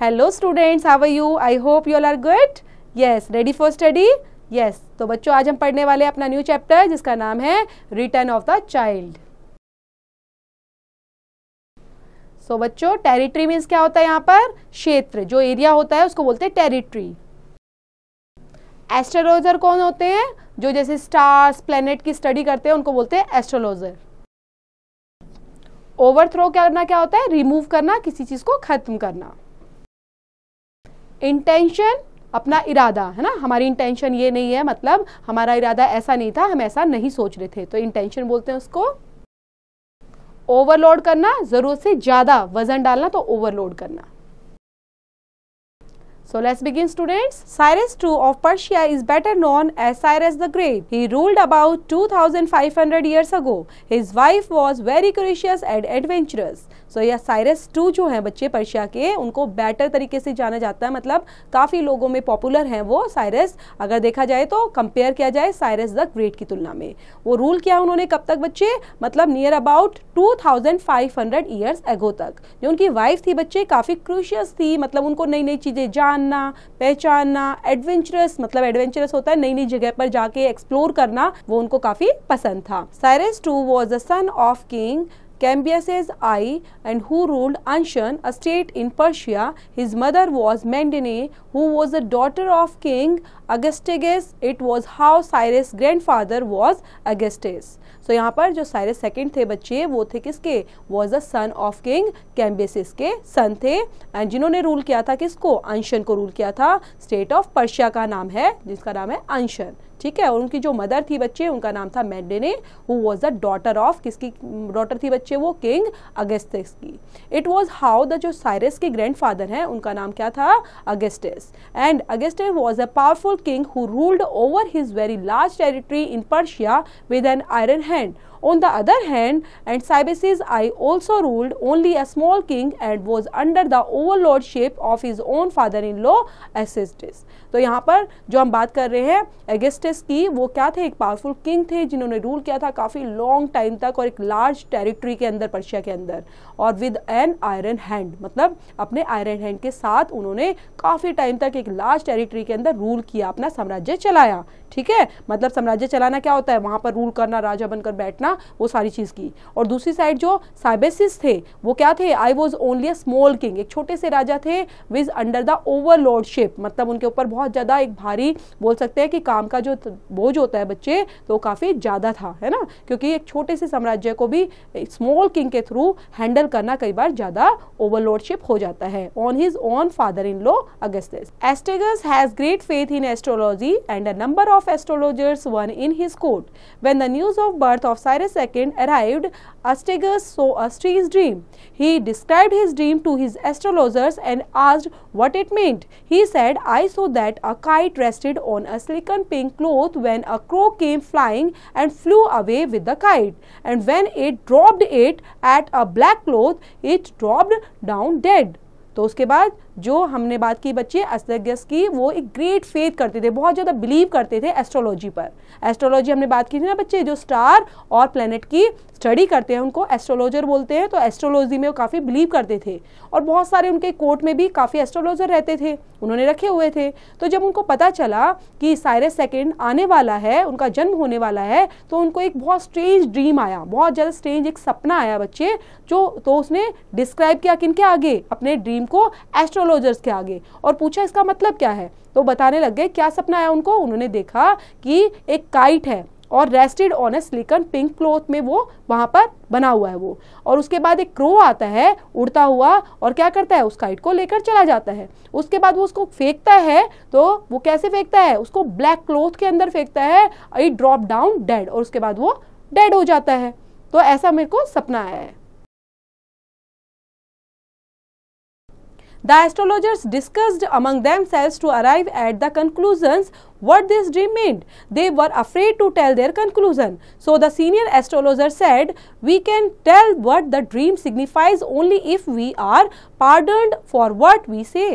Hello students, how are you? I hope you all are good. Yes, ready for study? Yes. तो बच्चों आज हम पढ़ने वाले हैं अपना न्यू चैप्टर जिसका नाम है रिटर्न ऑफ द चाइल्ड। सो बच्चों टेरिटरी मीन्स क्या होता है यहाँ पर? क्षेत्र, जो एरिया होता है उसको बोलते हैं टेरिटरी। एस्ट्रोलॉजर कौन होते हैं? जो जैसे स्टार्स प्लेनेट की स्टडी करते हैं उनको बोलते हैं एस्ट्रोलॉजर। ओवरथ्रो करना क्या होता है? रिमूव करना, किसी चीज को खत्म करना। इंटेंशन अपना इरादा है ना, हमारी इंटेंशन ये नहीं है, मतलब हमारा इरादा ऐसा नहीं था, हम ऐसा नहीं सोच रहे थे, तो इंटेंशन बोलते हैं उसको। ओवरलोड करना, जरूरत से ज्यादा वजन डालना, तो ओवरलोड करना। So let's begin students. Cyrus II of Persia is better known as Cyrus the Great. He ruled about 2500 years ago. His wife was very courageous and adventurous. So यह साइरस II जो हैं बच्चे Persia के, उनको better तरीके से जाना जाता है, मतलब काफ़ी लोगों में पॉपुलर हैं वो साइरस। अगर देखा जाए तो कंपेयर किया जाए साइरस द ग्रेट की तुलना में। वो रूल किया उन्होंने कब तक बच्चे? मतलब नियर अबाउट 2500 ईयर्स एगो तक। जो उनकी वाइफ थी बच्चे काफ़ी क्रूशियस थी, मतलब उनको नई नई चीज़ें जानना, पहचानना, एडवेंचरस, मतलब एडवेंचरस होता है नई नई जगह पर जाके एक्सप्लोर करना, वो उनको काफ़ी पसंद था। Cyrus II was the son of King Cambyses I and who ruled Anshan, a state in Persia. His mother was Mandane, who was the daughter of King Augustus. It was how Cyrus' grandfather was Augustus. So यहाँ पर जो Cyrus second थे बच्चे, वो थे किसके? Was the son of king Cambyses के son थे, एंड जिन्होंने रूल किया था किसको? अंशन को रूल किया था। स्टेट ऑफ पर्शिया का नाम है, जिसका नाम है अंशन, ठीक है। और उनकी जो मदर थी बच्चे, उनका नाम था Mandane, who was the daughter of, किसकी डॉटर थी बच्चे? वो किंग अगस्टस की। इट वॉज हाउ द जो साइरस के ग्रैंडफादर हैं उनका नाम क्या था? Augustus. And Augustus was a powerful king who ruled over his very large territory in Persia with an iron hand. On the other hand, and Cybele I also ruled only a small king and was under the overlordship of his own father-in-law Augustus. तो यहाँ पर जो हम बात कर रहे हैं Augustus की, वो क्या थे? एक पावरफुल किंग थे जिन्होंने रूल किया था काफ़ी लॉन्ग टाइम तक और एक लार्ज टेरिटरी के अंदर, पर्शिया के अंदर, और विद एन आयरन हैंड, मतलब अपने आयरन हैंड के साथ उन्होंने काफ़ी टाइम तक एक लार्ज टेरिटरी के अंदर रूल किया, अपना साम्राज्य चलाया, ठीक है। मतलब साम्राज्य चलाना क्या होता है? वहाँ पर रूल करना, राजा बनकर बैठना, वो सारी चीज़ की। और दूसरी साइड जो साइबेसिस थे वो क्या थे? I was only a small king, एक छोटे से राजा थे, विज अंडर द ओवरलॉर्डशिप, मतलब उनके ऊपर बहुत ज़्यादा एक भारी, बोल सकते हैं कि काम का जो बोझ होता है बच्चे, तो काफ़ी ज़्यादा था, है ना, क्योंकि एक छोटे से साम्राज्य को भी स्मॉल किंग के थ्रू हैंडल करना कई बार ज़्यादा ओवरलॉर्डशिप हो जाता है। On his own father in law Augustus. Astyages has great faith in astrology and a number of astrologers were in his court. When the news of birth of Cyrus II arrived, Astyages saw a strange dream. He described his dream to his astrologers and asked what it meant. He said, I saw that a kite rested on a silken pink cloth when a crow came flying and flew away with the kite. And when it dropped it at a black cloth, it dropped down dead. तो उसके बाद जो हमने बात की बच्चे astrologers की, वो एक ग्रेट फेथ करते थे, बहुत ज़्यादा बिलीव करते थे एस्ट्रोलॉजी पर। एस्ट्रोलॉजी हमने बात की थी ना बच्चे, जो स्टार और प्लेनेट की स्टडी करते हैं उनको एस्ट्रोलॉजर बोलते हैं। तो एस्ट्रोलॉजी में वो काफ़ी बिलीव करते थे, और बहुत सारे उनके कोर्ट में भी काफ़ी एस्ट्रोलॉजर रहते थे, उन्होंने रखे हुए थे। तो जब उनको पता चला कि साइरस सेकंड आने वाला है, उनका जन्म होने वाला है, तो उनको एक बहुत स्ट्रेंज ड्रीम आया, बहुत ज़्यादा स्ट्रेंज एक सपना आया बच्चे, जो तो उसने डिस्क्राइब किया किनके आगे? अपने ड्रीम को एस्ट्रोलॉजर्स के आगे, और पूछा इसका मतलब क्या है। तो बताने लग गए क्या सपना आया उनको। उन्होंने देखा कि एक काइट है और rested on A silicon pink cloth में वो वहां पर बना हुआ है वो, और उसके बाद एक क्रो आता है उड़ता हुआ, और क्या करता है? उस काइट को लेकर चला जाता है। उसके बाद वो उसको फेंकता है, तो वो कैसे फेंकता है? उसको ब्लैक क्लॉथ के अंदर फेंकता है, इट ड्रॉप डाउन डेड, और उसके बाद वो डेड हो जाता है। तो ऐसा मेरे को सपना आया है। The astrologers discussed among themselves to arrive at the conclusions what this dream meant. They were afraid to tell their conclusion. So the senior astrologer said, we can tell what the dream signifies only if we are pardoned for what we say.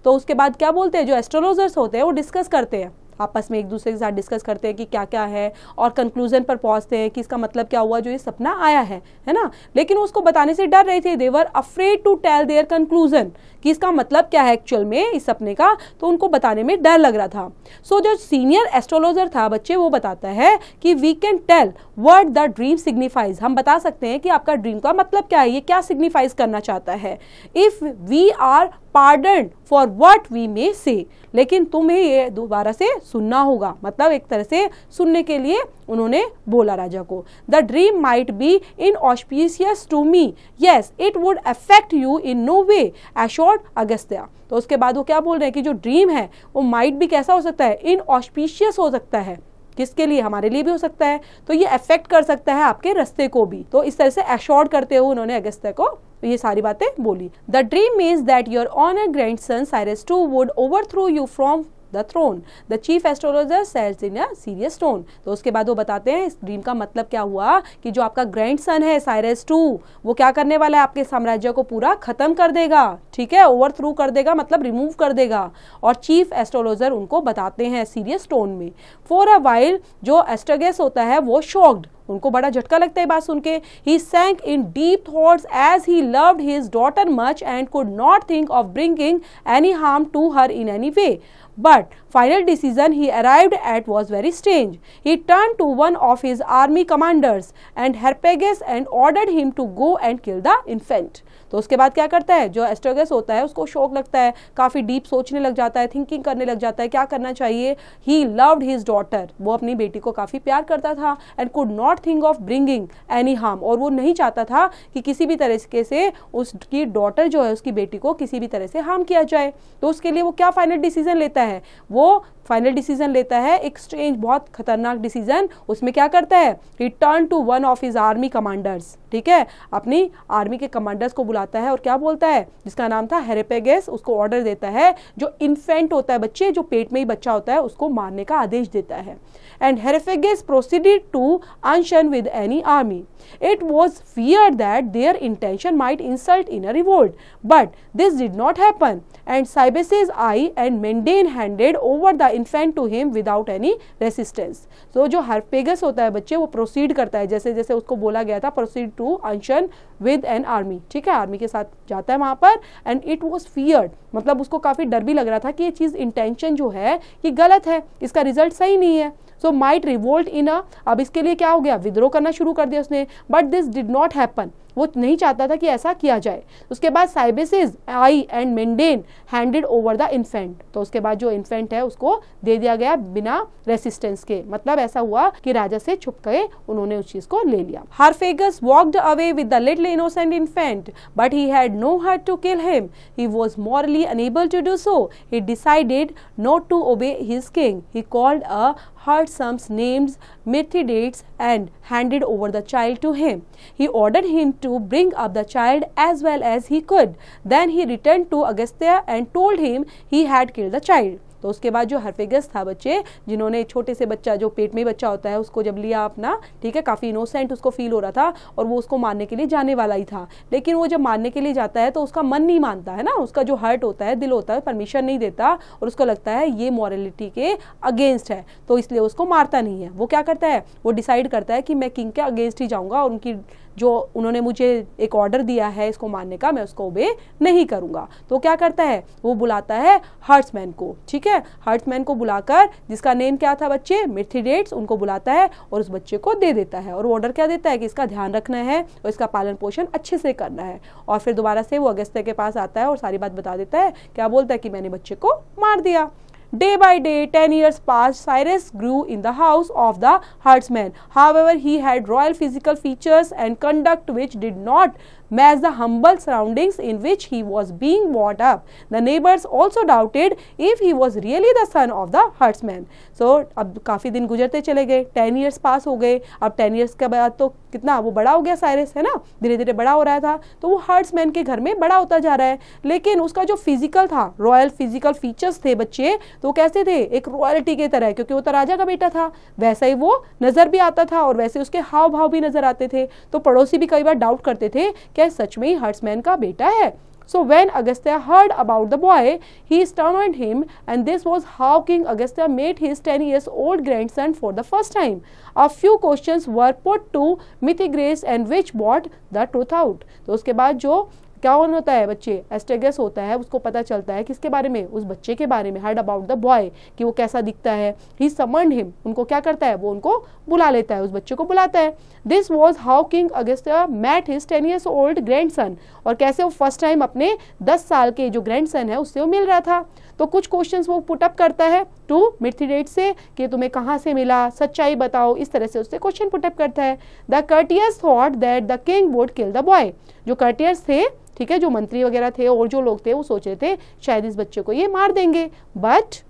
तो उसके बाद क्या बोलते हैं? जो astrologers होते हैं वो डिस्कस करते हैं आपस में एक दूसरे के साथ डिस्कस करते हैं कि क्या क्या है और कंक्लूजन पर पहुंचते हैं कि इसका मतलब क्या हुआ जो ये सपना आया है ना। लेकिन उसको बताने से डर रहे थे, they were afraid to tell their conclusion, कि इसका मतलब क्या है एक्चुअल में इस सपने का, तो उनको बताने में डर लग रहा था। सो जो सीनियर एस्ट्रोलॉजर था बच्चे, वो बताता है कि we can tell what the dream signifies, हम बता सकते हैं कि आपका ड्रीम का मतलब क्या है, ये क्या सिग्निफाइज करना चाहता है। If we are pardoned for what we may say, लेकिन तुम्हें ये दोबारा से सुनना होगा, मतलब एक तरह से सुनने के लिए उन्होंने बोला राजा को। The dream might be inauspicious to me, yes it would affect you in no way assured Agastya. तो उसके बाद वो क्या बोल रहे हैं कि जो ड्रीम है वो माइट भी कैसा हो सकता है, इनऑस्पिशियस हो सकता है, किसके लिए, हमारे लिए भी हो सकता है, तो ये अफेक्ट कर सकता है आपके रास्ते को भी। तो इस तरह से एश्योर्ड करते हुए उन्होंने अगस्त्य को ये सारी बातें बोली। The dream means that your honour grandson Cyrus II would overthrow you from the throne, the chief astrologer सेल्स इन अ सीरियस टोन। तो उसके बाद वो बताते हैं इस ड्रीम का मतलब क्या हुआ कि जो आपका ग्रैंडसन है साइरस II, वो क्या करने वाला है, आपके साम्राज्य को पूरा खत्म कर देगा, ठीक है, ओवरथ्रो कर देगा मतलब रिमूव कर देगा। और चीफ एस्ट्रोलॉजर उनको बताते हैं सीरियस टोन में। फॉर अ वाइल जो एस्ट्रोगेस होता है वो शॉक्ड, उनको बड़ा झटका लगता है बात सुन के। He sank in deep thoughts as he loved his daughter much and could not think of bringing any harm to her in any way, but final decision he arrived at was very strange. He turned to one of his army commanders and Harpagus and ordered him to go and kill the infant. तो उसके बाद क्या करता है, जो एस्ट्रोगस होता है उसको शौक लगता है, काफी डीप सोचने लग जाता है, थिंकिंग करने लग जाता है क्या करना चाहिए। ही लव्ड हिज डॉटर, वो अपनी बेटी को काफी प्यार करता था, and could not think of bringing any harm, और वो नहीं चाहता था कि किसी भी तरीके से उसकी डॉटर जो है उसकी बेटी को किसी भी तरह से हार्म किया जाए। तो उसके लिए वो क्या फाइनल डिसीजन लेता है, वो फाइनल डिसीजन लेता है एक स्ट्रेंज बहुत खतरनाक डिसीजन। उसमें क्या करता है, he turn to one of his army commanders, ठीक है, अपनी आर्मी के कमांडर्स को बुलाता है और क्या बोलता है, जिसका नाम था हेरेपेगस, उसको ऑर्डर देता है जो इन्फेंट होता है, बच्चे जो पेट में ही बच्चा होता है उसको मारने का आदेश देता है। एंड हेरेपेगस प्रोसीडेड टू अनशन with any army. It was feared that their intention might insult in a revolt, but this did not happen. And Cybele's eye and Mendane handed over the infant to him without any resistance. So जो Harpagus होता है बच्चे, वो proceed करता है जैसे जैसे उसको बोला गया था, प्रोसीड टू अनशन विद एन आर्मी, ठीक है, आर्मी के साथ जाता है वहां पर। एंड इट वॉज फियर्ड, मतलब उसको काफी डर भी लग रहा था कि ये चीज इंटेंशन जो है ये गलत है, इसका रिजल्ट सही नहीं है। सो माइट रिवोल्ट इन अ, अब इसके लिए क्या हो गया, विद्रोह करना शुरू कर दिया उसने, but this did not happen, वो नहीं चाहता था कि ऐसा किया जाए। उसके बाद साइबेसिस आई and Mandane handed over the infant, तो उसके बाद जो इन्फेंट है उसको दे दिया गया बिना रेसिस्टेंस के, मतलब ऐसा हुआ कि राजा से छुप गए, उन्होंने उस चीज को ले लिया। Harpagus walked away with the little innocent infant, but he had no heart to kill him, he was morally unable to do so, he decided not to obey his king, he called a herdsons named Mithridates and handed over the child to him. He ordered him to bring up the child as well as he could. Then he returned to Agastya and told him he had killed the child. तो उसके बाद जो हर्पेगस था बच्चे, जिन्होंने छोटे से बच्चा जो पेट में बच्चा होता है उसको जब लिया अपना, ठीक है, काफ़ी इनोसेंट उसको फील हो रहा था और वो उसको मारने के लिए जाने वाला ही था, लेकिन वो जब मारने के लिए जाता है तो उसका मन नहीं मानता है ना, उसका जो हार्ट होता है, दिल होता है, परमिशन नहीं देता और उसको लगता है ये मॉरलिटी के अगेंस्ट है, तो इसलिए उसको मारता नहीं है। वो क्या करता है, वो डिसाइड करता है कि मैं किंग के अगेंस्ट ही जाऊँगा और उनकी जो उन्होंने मुझे एक ऑर्डर दिया है इसको मारने का, मैं उसको ओबे नहीं करूंगा। तो क्या करता है, वो बुलाता है हर्ट्समैन को, ठीक है, हर्ट्समैन को बुलाकर, जिसका नेम क्या था बच्चे, मिथ्रिडेट्स, उनको बुलाता है और उस बच्चे को दे देता है और वो ऑर्डर क्या देता है कि इसका ध्यान रखना है और इसका पालन पोषण अच्छे से करना है। और फिर दोबारा से वो अगस्त्य के पास आता है और सारी बात बता देता है, क्या बोलता है कि मैंने बच्चे को मार दिया। Day by day, 10 years passed. Cyrus grew in the house of the herdsman. However, he had royal physical features and conduct which did not match the humble surroundings in which he was being brought up. The neighbors also doubted if he was really the son of the herdsman. So, अब काफ़ी दिन गुजरते चले गए, 10 years पास हो गए। अब 10 years के बाद तो कितना वो बड़ा हो गया साइरस, है ना, धीरे धीरे बड़ा हो रहा था, तो वो हर्ड्समैन के घर में बड़ा होता जा रहा है, लेकिन उसका जो फिजिकल था, रॉयल फिजिकल फीचर्स थे बच्चे, तो कैसे थे, एक रॉयल्टी की तरह, क्योंकि वो तो राजा का बेटा था, वैसा ही वो नजर भी आता था और वैसे उसके हाव भाव भी नजर आते थे। तो पड़ोसी भी कई बार डाउट करते थे क्या सच में ही हर्ड्समैन का बेटा है। So when Agastya heard about the boy, he summoned him, and this was how King Agastya met his 10 years old grandson for the first time. A few questions were put to Mithridates and which brought the truth out. तो उसके बाद जो क्या होता है बच्चे, एस्टेगस होता है, उसको पता चलता है किसके बारे में, उस बच्चे के बारे में, हर्ड अबाउट द बॉय, कि वो कैसा दिखता है. ही समन्ड हिम, उनको क्या करता है, वो उनको बुला लेता है, उस बच्चे को बुलाता है. This was how king Agastya met his 10 years old grandson, और कैसे वो फर्स्ट टाइम अपने 10 साल के जो ग्रैंडसन है उससे वो मिल रहा था. तो कुछ क्वेश्चंस वो पुटअप करता है टू मिथ्रिडेट्स से कि तुम्हें कहाँ से मिला, सच्चाई बताओ, इस तरह से उससे क्वेश्चन पुटअप करता है. The courtiers thought that the king would kill the boy. जो कर्टियस थे, ठीक है, जो मंत्री वगैरह थे और जो लोग थे वो सोच रहे थे शायद इस बच्चे को ये मार देंगे. But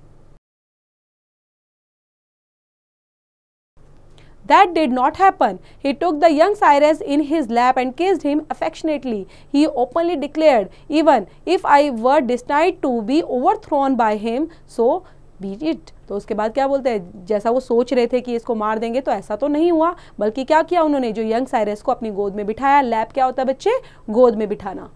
that did not happen. He took the young Cyrus in his lap and kissed him affectionately. He openly declared, even if I were destined to be overthrown by him, so be it. तो उसके बाद क्या बोलते हैं, जैसा वो सोच रहे थे कि इसको मार देंगे तो ऐसा तो नहीं हुआ, बल्कि क्या किया उन्होंने, जो यंग साइरस को अपनी गोद में बिठाया. लैप क्या होता है बच्चे, गोद में बिठाना,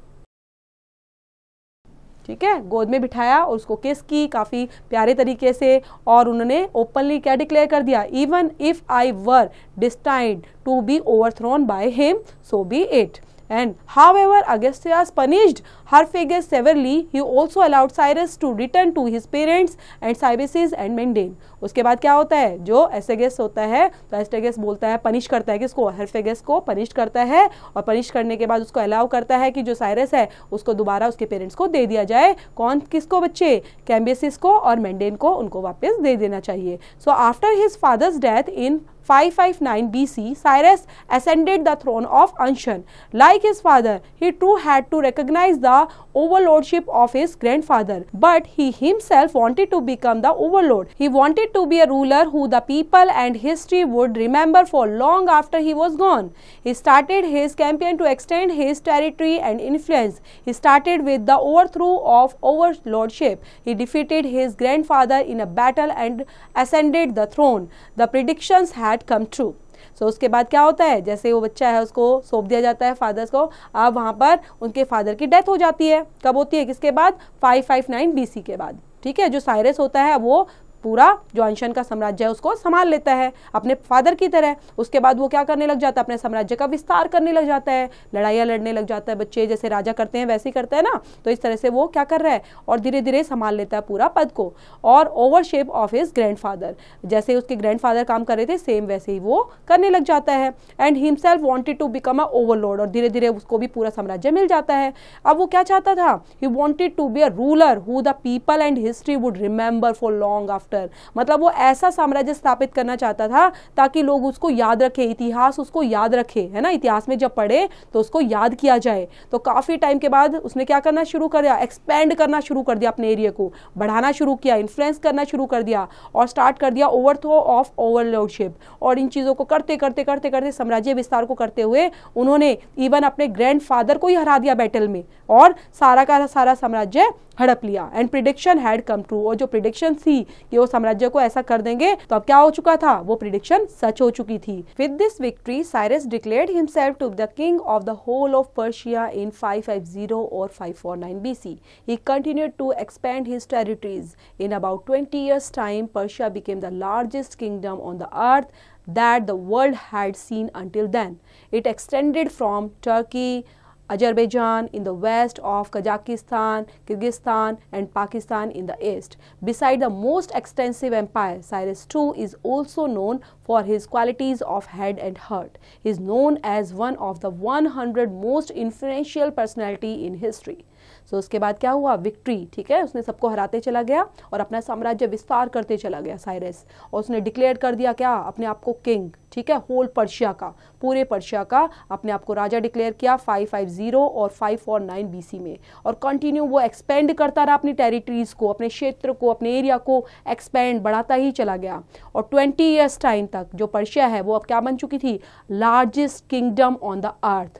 ठीक है, गोद में बिठाया और उसको किस की काफी प्यारे तरीके से, और उन्होंने ओपनली क्या डिक्लेयर कर दिया, even if I were destined to be overthrown by him, so be it. And however Agastya punished Harphagus severely, he also allowed Cyrus to return to his parents and Cybesis and Mendane. उसके बाद क्या होता है, जो एस्टेगस होता है तो एस्टेगस बोलता है, पनिश करता है किसको, हर्फेगस को पनिश करता है, और पनिश करने के बाद उसको अलाउ करता है कि जो साइरस है उसको दोबारा उसके पेरेंट्स को दे दिया जाए. कौन, किसको बच्चे, कैम्बियसिस को और मेंडेन को, उनको वापस दे देना चाहिए. So after his father's death in 559 BC, Cyrus ascended the throne of Anshan. Like his father, he too had to recognize the overlordship of his grandfather, but he himself wanted to become the overlord. He wanted to be a ruler who the people and history would remember for long after he was gone. He started his campaign to extend his territory and influence. He started with the overthrow of overlordship. He defeated his grandfather in a battle and ascended the throne. The predictions had come true. So उसके बाद क्या होता है, जैसे वो बच्चा है उसको सौंप दिया जाता है फादर्स को. अब वहाँ पर उनके फादर की डेथ हो जाती है. कब होती है, किसके बाद, 559 BC के बाद, ठीक है. जो साइरस होता है वो पूरा जो अंशन का साम्राज्य है उसको संभाल लेता है अपने फादर की तरह. उसके बाद वो क्या करने लग जाता है, अपने साम्राज्य का विस्तार करने लग जाता है, लड़ाइयाँ लड़ने लग जाता है. बच्चे जैसे राजा करते हैं वैसे ही करता है ना, तो इस तरह से वो क्या कर रहा है, और धीरे धीरे संभाल लेता है पूरा पद को. और ओवरशेप ऑफ हिज ग्रैंडफादर, जैसे उसके ग्रैंडफादर काम कर रहे थे सेम वैसे ही वो करने लग जाता है. And himself wanted to become a overlord, और धीरे धीरे उसको भी पूरा साम्राज्य मिल जाता है. अब वो क्या चाहता था, he wanted to be a ruler who the people and history would remember for long after. मतलब वो ऐसा साम्राज्य स्थापित करना चाहता था ताकि लोग उसको याद रखे, इतिहास उसको याद रखे, है ना. इतिहास में जब पढ़े तो उसको याद किया जाए. तो काफी टाइम के बाद उसने क्या करना शुरू कर दिया, एक्सपेंड करना शुरू कर दिया, अपने एरिया को बढ़ाना शुरू किया, इन्फ्लुएंस करना शुरू कर दिया, और स्टार्ट कर दिया ओवरथ्रो ऑफ ओवरलॉर्डशिप. और इन चीजों को करते करते करते करते साम्राज्य विस्तार को करते हुए उन्होंने इवन अपने ग्रैंडफादर को ही हरा दिया बैटल में, और सारा का सारा साम्राज्य हड़प लिया. And prediction had come true, और जो प्रिडिक्शन थी कि वो साम्राज्य को ऐसा कर देंगे, तो अब क्या हो चुका था, वो प्रिडिक्शन सच हो चुकी थी. With this victory Cyrus declared himself to the king of the whole of Persia in 550 और 549 BC. He continued to expand his territories. In about 20 years' time, Persia became the largest kingdom on the earth that the world had seen until then. It extended from Turkey, Azerbaijan in the west of Kazakhstan, Kyrgyzstan and Pakistan in the east. Beside the most extensive empire, Cyrus II is also known for his qualities of head and heart. He is known as one of the 100 most influential personality in history. So उसके बाद क्या हुआ, victory, ठीक है, उसने सबको हराते चला गया और अपना साम्राज्य विस्तार करते चला गया साइरस. और उसने डिक्लेयर कर दिया क्या, अपने आप को किंग, ठीक है, होल पर्शिया का, पूरे पर्शिया का अपने आप को राजा डिक्लेयर किया 550 और 549 BC में. और कंटिन्यू वो एक्सपेंड करता रहा अपनी टेरिटरीज को, अपने क्षेत्र को, अपने एरिया को एक्सपेंड बढ़ाता ही चला गया. और 20 ईयर्स टाइम तक जो पर्शिया है वो अब क्या बन चुकी थी, largest kingdom on the earth,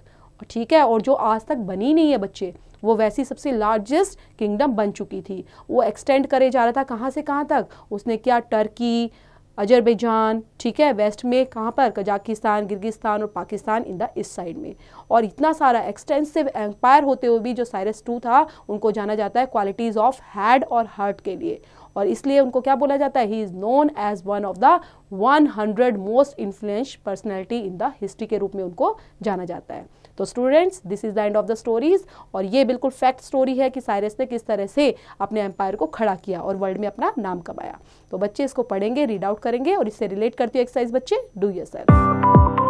ठीक है. और जो आज तक बनी नहीं है बच्चे, वो वैसी सबसे लार्जेस्ट किंगडम बन चुकी थी. वो एक्सटेंड करे जा रहा था कहाँ से कहाँ तक, उसने क्या टर्की, अजरबैजान, ठीक है, वेस्ट में कहाँ पर, कजाकिस्तान, किर्गिस्तान और Pakistan in the east side में। और इतना सारा एक्सटेंसिव एम्पायर होते हुए भी जो साइरस टू था उनको जाना जाता है क्वालिटीज ऑफ हेड और हार्ट के लिए, और इसलिए उनको क्या बोला जाता है, he is known as one of the 100 most influence personality in the history के रूप में उनको जाना जाता है। तो students, this is the end of the stories, और ये बिल्कुल फैक्ट स्टोरी है कि साइरस ने किस तरह से अपने एम्पायर को खड़ा किया और वर्ल्ड में अपना नाम कमाया। तो बच्चे इसको पढ़ेंगे, रीड आउट करेंगे, और इससे रिलेट करती हूँ एक्सरसाइज बच्चे डू योरसेल्फ।